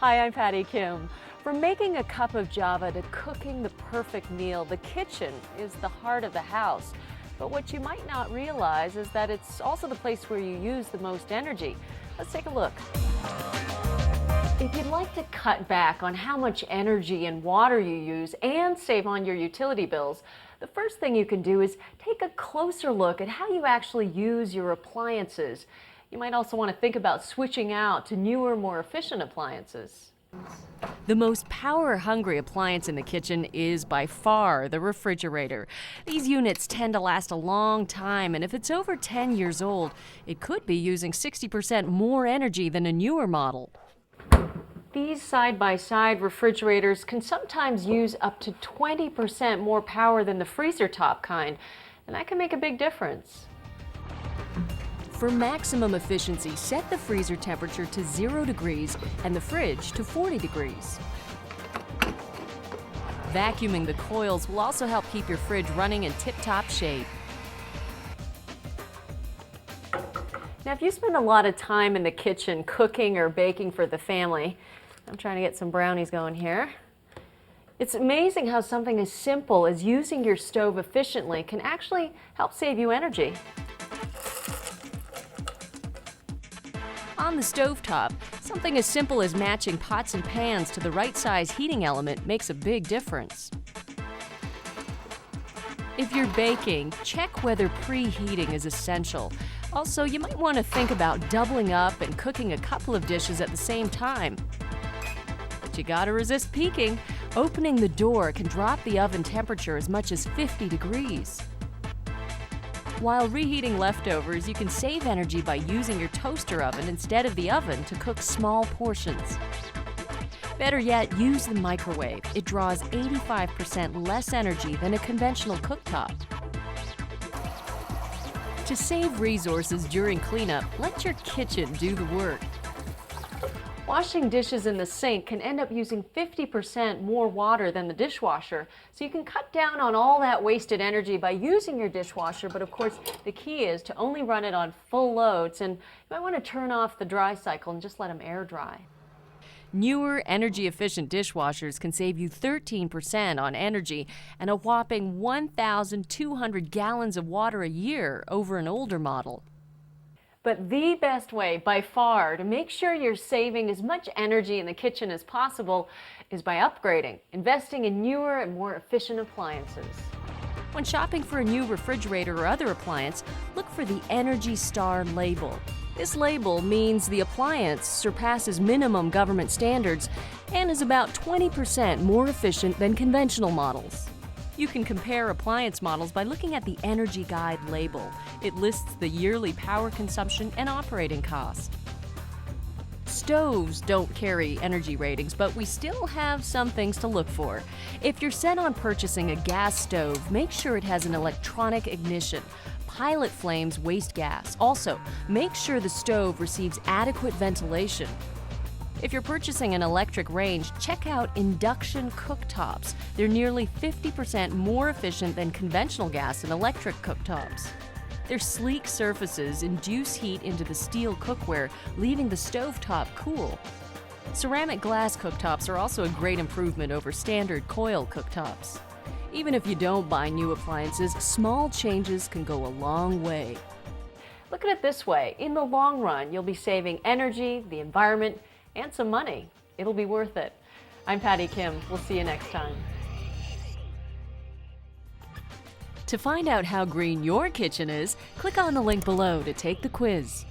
Hi, I'm Patty Kim. From making a cup of java to cooking the perfect meal, the kitchen is the heart of the house. But what you might not realize is that it's also the place where you use the most energy. Let's take a look. If you'd like to cut back on how much energy and water you use and save on your utility bills, the first thing you can do is take a closer look at how you actually use your appliances. You might also want to think about switching out to newer, more efficient appliances. The most power-hungry appliance in the kitchen is by far the refrigerator. These units tend to last a long time, and if it's over 10 years old, it could be using 60% more energy than a newer model. These side-by-side refrigerators can sometimes use up to 20% more power than the freezer top kind, and that can make a big difference. For maximum efficiency, set the freezer temperature to 0 degrees and the fridge to 40 degrees. Vacuuming the coils will also help keep your fridge running in tip-top shape. Now, if you spend a lot of time in the kitchen cooking or baking for the family, I'm trying to get some brownies going here. It's amazing how something as simple as using your stove efficiently can actually help save you energy. On the stovetop, something as simple as matching pots and pans to the right size heating element makes a big difference. If you're baking, check whether preheating is essential. Also, you might want to think about doubling up and cooking a couple of dishes at the same time. But you gotta resist peeking. Opening the door can drop the oven temperature as much as 50 degrees. While reheating leftovers, you can save energy by using your toaster oven instead of the oven to cook small portions. Better yet, use the microwave. It draws 85% less energy than a conventional cooktop. To save resources during cleanup, let your kitchen do the work. Washing dishes in the sink can end up using 50% more water than the dishwasher, so you can cut down on all that wasted energy by using your dishwasher, but of course the key is to only run it on full loads, and you might want to turn off the dry cycle and just let them air dry. Newer, energy-efficient dishwashers can save you 13% on energy and a whopping 1,200 gallons of water a year over an older model. But the best way, by far, to make sure you're saving as much energy in the kitchen as possible is by upgrading, investing in newer and more efficient appliances. When shopping for a new refrigerator or other appliance, look for the Energy Star label. This label means the appliance surpasses minimum government standards and is about 20% more efficient than conventional models. You can compare appliance models by looking at the Energy Guide label. It lists the yearly power consumption and operating cost. Stoves don't carry energy ratings, but we still have some things to look for. If you're set on purchasing a gas stove, make sure it has an electronic ignition. Pilot flames waste gas. Also, make sure the stove receives adequate ventilation. If you're purchasing an electric range, check out induction cooktops. They're nearly 50% more efficient than conventional gas and electric cooktops. Their sleek surfaces induce heat into the steel cookware, leaving the stovetop cool. Ceramic glass cooktops are also a great improvement over standard coil cooktops. Even if you don't buy new appliances, small changes can go a long way. Look at it this way. In the long run, you'll be saving energy, the environment, and some money. It'll be worth it. I'm Patty Kim. We'll see you next time. To find out how green your kitchen is, click on the link below to take the quiz.